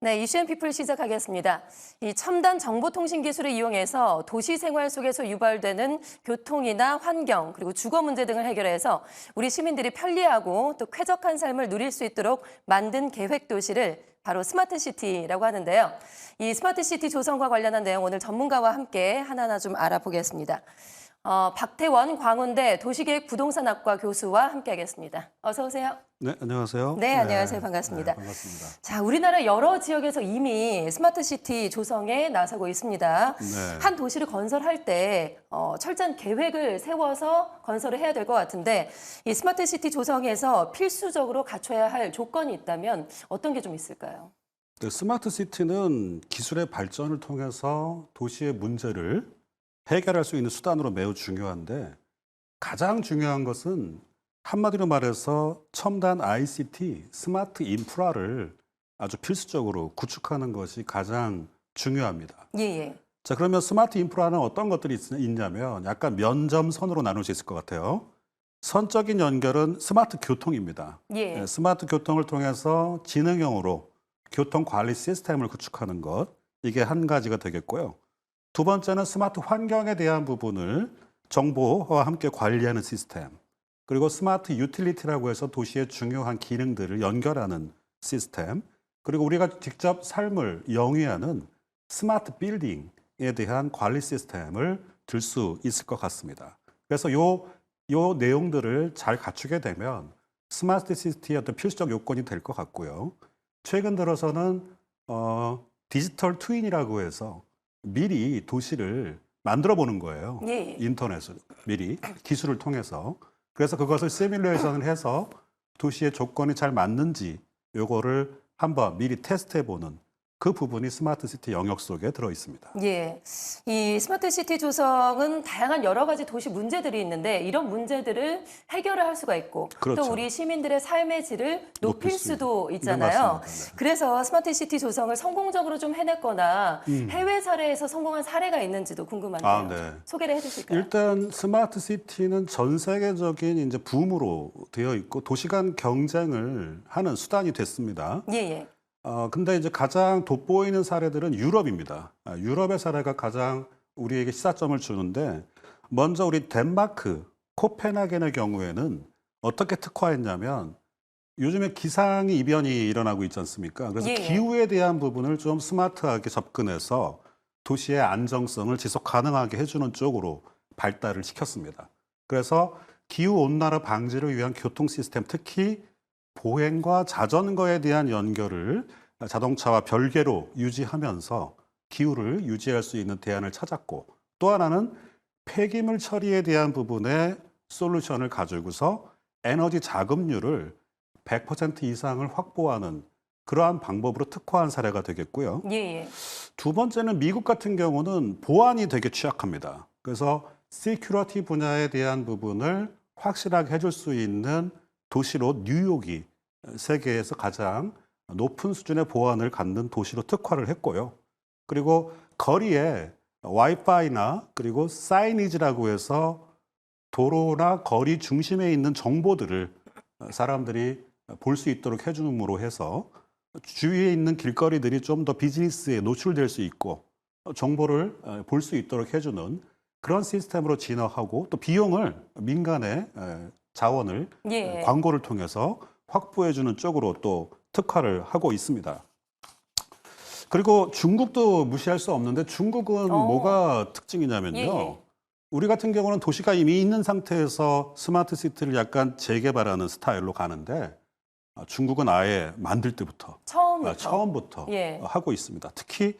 네, 이슈앤피플 시작하겠습니다. 이 첨단 정보통신 기술을 이용해서 도시 생활 속에서 유발되는 교통이나 환경, 그리고 주거 문제 등을 해결해서 우리 시민들이 편리하고 또 쾌적한 삶을 누릴 수 있도록 만든 계획 도시를 바로 스마트시티라고 하는데요. 이 스마트시티 조성과 관련한 내용 오늘 전문가와 함께 하나하나 좀 알아보겠습니다. 박태원 광운대 도시계획 부동산학과 교수와 함께하겠습니다. 어서 오세요. 네, 안녕하세요. 네, 안녕하세요. 반갑습니다. 네, 반갑습니다. 자, 우리나라 여러 지역에서 이미 스마트시티 조성에 나서고 있습니다. 네. 한 도시를 건설할 때 철저한 계획을 세워서 건설을 해야 될 것 같은데 이 스마트시티 조성에서 필수적으로 갖춰야 할 조건이 있다면 어떤 게 좀 있을까요? 네, 스마트 시티는 기술의 발전을 통해서 도시의 문제를 해결할 수 있는 수단으로 매우 중요한데 가장 중요한 것은 한마디로 말해서 첨단 ICT, 스마트 인프라를 아주 필수적으로 구축하는 것이 가장 중요합니다. 예, 예. 자, 그러면 스마트 인프라는 어떤 것들이 있냐면 약간 면점선으로 나눌 수 있을 것 같아요. 선적인 연결은 스마트 교통입니다. 예. 네, 스마트 교통을 통해서 지능형으로 교통 관리 시스템을 구축하는 것, 이게 한 가지가 되겠고요. 두 번째는 스마트 환경에 대한 부분을 정보와 함께 관리하는 시스템, 그리고 스마트 유틸리티라고 해서 도시의 중요한 기능들을 연결하는 시스템, 그리고 우리가 직접 삶을 영위하는 스마트 빌딩에 대한 관리 시스템을 들 수 있을 것 같습니다. 그래서 요 내용들을 잘 갖추게 되면 스마트 시티의 어떤 필수적 요건이 될 것 같고요. 최근 들어서는 디지털 트윈이라고 해서 미리 도시를 만들어 보는 거예요. 예. 인터넷으로 미리 기술을 통해서. 그래서 그것을 시뮬레이션을 해서 도시의 조건이 잘 맞는지 요거를 한번 미리 테스트해 보는 그 부분이 스마트 시티 영역 속에 들어 있습니다. 예. 이 스마트 시티 조성은 다양한 여러 가지 도시 문제들이 있는데 이런 문제들을 해결을 할 수가 있고 그렇죠. 또 우리 시민들의 삶의 질을 높일 높일 수 수도 네, 있잖아요. 맞습니다. 네. 그래서 스마트 시티 조성을 성공적으로 좀 해냈거나 해외 사례에서 성공한 사례가 있는지도 궁금한데요. 아, 네. 소개를 해주실까요? 일단 스마트 시티는 전 세계적인 이제 붐으로 되어 있고 도시 간 경쟁을 하는 수단이 됐습니다. 예, 예. 근데 이제 가장 돋보이는 사례들은 유럽입니다. 유럽의 사례가 가장 우리에게 시사점을 주는데 먼저 우리 덴마크 코펜하겐의 경우에는 어떻게 특화했냐면 요즘에 기상이 이변이 일어나고 있지 않습니까? 그래서 예. 기후에 대한 부분을 좀 스마트하게 접근해서 도시의 안정성을 지속 가능하게 해주는 쪽으로 발달을 시켰습니다. 그래서 기후 온난화 방지를 위한 교통 시스템, 특히 보행과 자전거에 대한 연결을 자동차와 별개로 유지하면서 기후를 유지할 수 있는 대안을 찾았고, 또 하나는 폐기물 처리에 대한 부분에 솔루션을 가지고서 에너지 자급률을 100% 이상을 확보하는 그러한 방법으로 특화한 사례가 되겠고요. 예, 예. 두 번째는 미국 같은 경우는 보안이 되게 취약합니다. 그래서 시큐리티 분야에 대한 부분을 확실하게 해줄 수 있는 도시로 뉴욕이 세계에서 가장 높은 수준의 보안을 갖는 도시로 특화를 했고요. 그리고 거리에 와이파이나 그리고 사이니지라고 해서 도로나 거리 중심에 있는 정보들을 사람들이 볼 수 있도록 해줌으로 해서 주위에 있는 길거리들이 좀 더 비즈니스에 노출될 수 있고 정보를 볼 수 있도록 해주는 그런 시스템으로 진화하고 또 비용을 민간의 자원을 예. 광고를 통해서 확보해주는 쪽으로 또 특화를 하고 있습니다. 그리고 중국도 무시할 수 없는데 중국은 뭐가 특징이냐면요. 예. 우리 같은 경우는 도시가 이미 있는 상태에서 스마트 시티를 약간 재개발하는 스타일로 가는데 중국은 아예 만들 때부터 처음부터 예. 하고 있습니다. 특히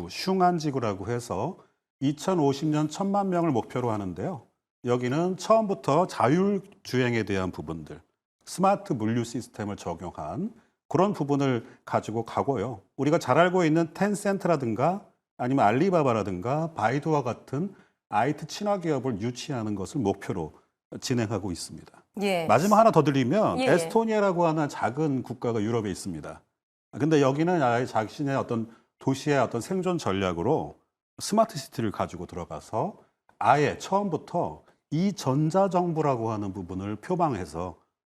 슝안지구라고 해서 2050년 1,000만 명을 목표로 하는데요. 여기는 처음부터 자율주행에 대한 부분들, 스마트 물류 시스템을 적용한 그런 부분을 가지고 가고요. 우리가 잘 알고 있는 텐센트라든가 아니면 알리바바라든가 바이두와 같은 IT 친화 기업을 유치하는 것을 목표로 진행하고 있습니다. 예. 마지막 하나 더 드리면 예. 에스토니아라고 하는 작은 국가가 유럽에 있습니다. 근데 여기는 아예 자신의 어떤 도시의 어떤 생존 전략으로 스마트 시티를 가지고 들어가서 아예 처음부터 이 전자정부라고 하는 부분을 표방해서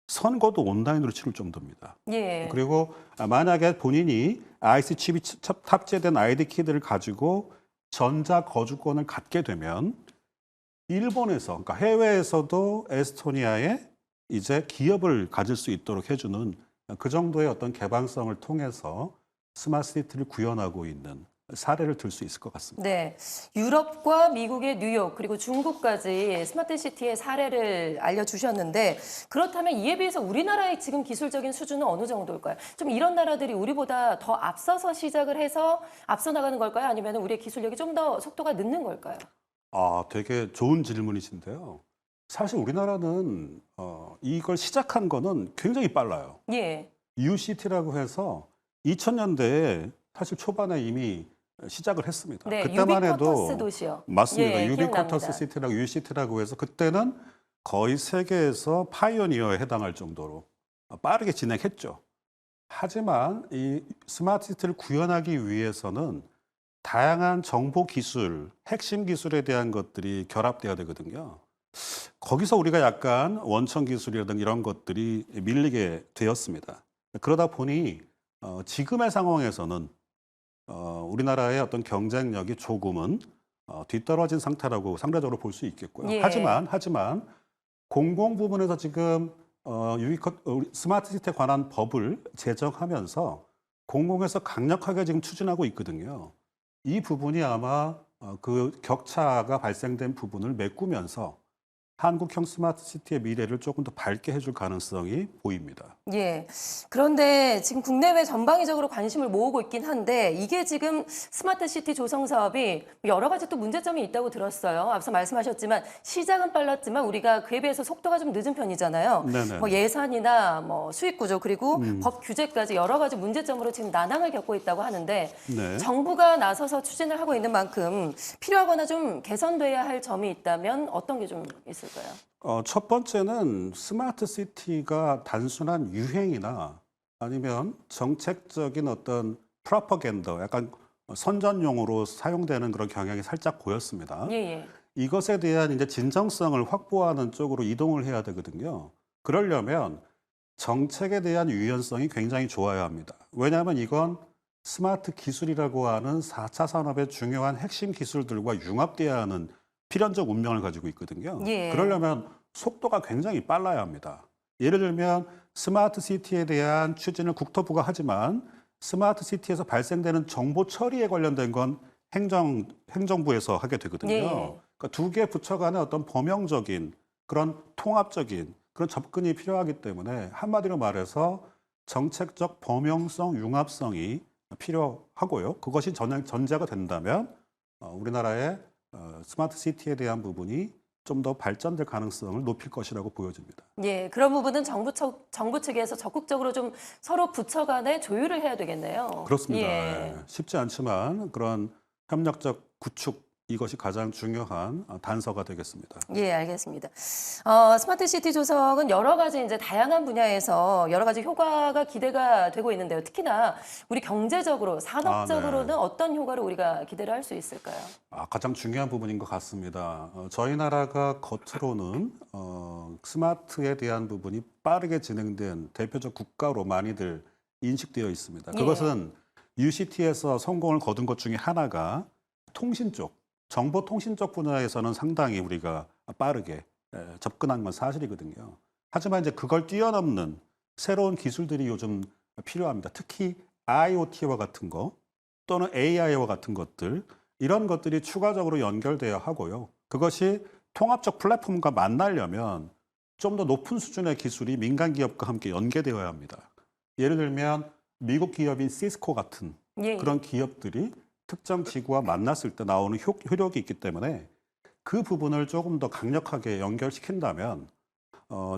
선거도 온라인으로 치를 정도입니다. 예. 그리고 만약에 본인이 IC 칩이 탑재된 아이디 키들을 가지고 전자 거주권을 갖게 되면 일본에서, 그러니까 해외에서도 에스토니아에 이제 기업을 가질 수 있도록 해주는 그 정도의 어떤 개방성을 통해서 스마트 시티를 구현하고 있는 사례를 들 수 있을 것 같습니다. 네, 유럽과 미국의 뉴욕 그리고 중국까지 스마트 시티의 사례를 알려주셨는데 그렇다면 이에 비해서 우리나라의 지금 기술적인 수준은 어느 정도일까요? 좀 이런 나라들이 우리보다 더 앞서서 시작을 해서 앞서 나가는 걸까요? 아니면 우리의 기술력이 좀 더 속도가 늦는 걸까요? 되게 좋은 질문이신데요. 사실 우리나라는 이걸 시작한 거는 굉장히 빨라요. 예, UCT라고 해서 2000년대에 사실 초반에 이미 시작을 했습니다. 네, 그때만 유비쿼터스 해도 도시요. 맞습니다. 예, 유비쿼터스 기억납니다. 시티라고 UCT라고 해서 그때는 거의 세계에서 파이오니어에 해당할 정도로 빠르게 진행했죠. 하지만 이 스마트 시티를 구현하기 위해서는 다양한 정보 기술, 핵심 기술에 대한 것들이 결합돼야 되거든요. 거기서 우리가 약간 원천 기술이라든가 이런 것들이 밀리게 되었습니다. 그러다 보니 지금의 상황에서는 우리나라의 어떤 경쟁력이 조금은 뒤떨어진 상태라고 상대적으로 볼 수 있겠고요. 예. 하지만 공공 부분에서 지금 스마트 시티에 관한 법을 제정하면서 공공에서 강력하게 지금 추진하고 있거든요. 이 부분이 아마 그 격차가 발생된 부분을 메꾸면서 한국형 스마트 시티의 미래를 조금 더 밝게 해줄 가능성이 보입니다. 예. 그런데 지금 국내외 전방위적으로 관심을 모으고 있긴 한데 이게 지금 스마트 시티 조성 사업이 여러 가지 또 문제점이 있다고 들었어요. 앞서 말씀하셨지만 시작은 빨랐지만 우리가 그에 비해서 속도가 좀 늦은 편이잖아요. 네네. 뭐 예산이나 뭐 수익 구조 그리고 법 규제까지 여러 가지 문제점으로 지금 난항을 겪고 있다고 하는데 네. 정부가 나서서 추진을 하고 있는 만큼 필요하거나 좀 개선돼야 할 점이 있다면 어떤 게 좀 있을까요? 첫 번째는 스마트 시티가 단순한 유행이나 아니면 정책적인 어떤 프로파간다, 약간 선전용으로 사용되는 그런 경향이 살짝 보였습니다. 예, 예. 이것에 대한 이제 진정성을 확보하는 쪽으로 이동을 해야 되거든요. 그러려면 정책에 대한 유연성이 굉장히 좋아야 합니다. 왜냐하면 이건 스마트 기술이라고 하는 4차 산업의 중요한 핵심 기술들과 융합돼야 하는 필연적 운명을 가지고 있거든요. 예. 그러려면 속도가 굉장히 빨라야 합니다. 예를 들면 스마트 시티에 대한 추진을 국토부가 하지만 스마트 시티에서 발생되는 정보 처리에 관련된 건 행정부에서 하게 되거든요. 예. 그러니까 두 개 부처 간의 어떤 범용적인 그런 통합적인 그런 접근이 필요하기 때문에 한마디로 말해서 정책적 범용성, 융합성이 필요하고요. 그것이 전제가 된다면 우리나라의 스마트 시티에 대한 부분이 좀 더 발전될 가능성을 높일 것이라고 보여집니다. 예, 그런 부분은 정부 측에서 적극적으로 좀 서로 부처 간에 조율을 해야 되겠네요. 그렇습니다. 예. 예. 쉽지 않지만 그런 협력적 구축 이것이 가장 중요한 단서가 되겠습니다. 예, 알겠습니다. 스마트 시티 조성은 여러 가지 이제 다양한 분야에서 여러 가지 효과가 기대가 되고 있는데요. 특히나 우리 경제적으로, 산업적으로는 네. 어떤 효과를 우리가 기대를 할 수 있을까요? 가장 중요한 부분인 것 같습니다. 저희 나라가 겉으로는 스마트에 대한 부분이 빠르게 진행된 대표적 국가로 많이들 인식되어 있습니다. 예. 그것은 UCT에서 성공을 거둔 것 중에 하나가 통신 쪽, 정보통신 쪽 분야에서는 상당히 우리가 빠르게 접근한 건 사실이거든요. 하지만 이제 그걸 뛰어넘는 새로운 기술들이 요즘 필요합니다. 특히 IoT와 같은 거 또는 AI와 같은 것들 이런 것들이 추가적으로 연결되어야 하고요. 그것이 통합적 플랫폼과 만나려면 좀 더 높은 수준의 기술이 민간 기업과 함께 연계되어야 합니다. 예를 들면 미국 기업인 시스코 같은 예, 그런 기업들이 특정 지구와 만났을 때 나오는 효력이 있기 때문에 그 부분을 조금 더 강력하게 연결시킨다면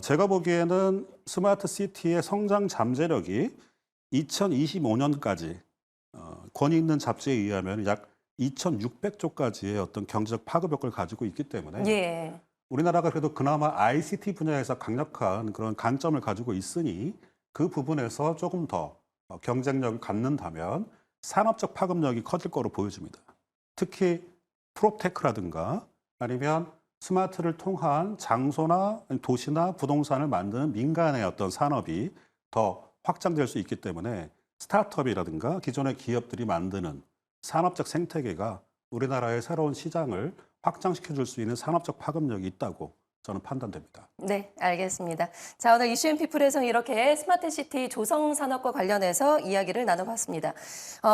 제가 보기에는 스마트 시티의 성장 잠재력이 2025년까지 권위 있는 잡지에 의하면 약 2,600조까지의 어떤 경제적 파급력을 가지고 있기 때문에 예. 우리나라가 그래도 그나마 ICT 분야에서 강력한 그런 강점을 가지고 있으니 그 부분에서 조금 더 경쟁력을 갖는다면 산업적 파급력이 커질 거로 보여집니다. 특히 프롭테크라든가 아니면 스마트를 통한 장소나 도시나 부동산을 만드는 민간의 어떤 산업이 더 확장될 수 있기 때문에 스타트업이라든가 기존의 기업들이 만드는 산업적 생태계가 우리나라의 새로운 시장을 확장시켜 줄 수 있는 산업적 파급력이 있다고 저는 판단됩니다. 네, 알겠습니다. 자, 오늘 이슈 앤 피플에서 이렇게 스마트시티 조성 산업과 관련해서 이야기를 나눠봤습니다.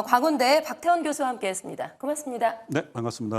광운대 박태원 교수와 함께했습니다. 고맙습니다. 네, 반갑습니다.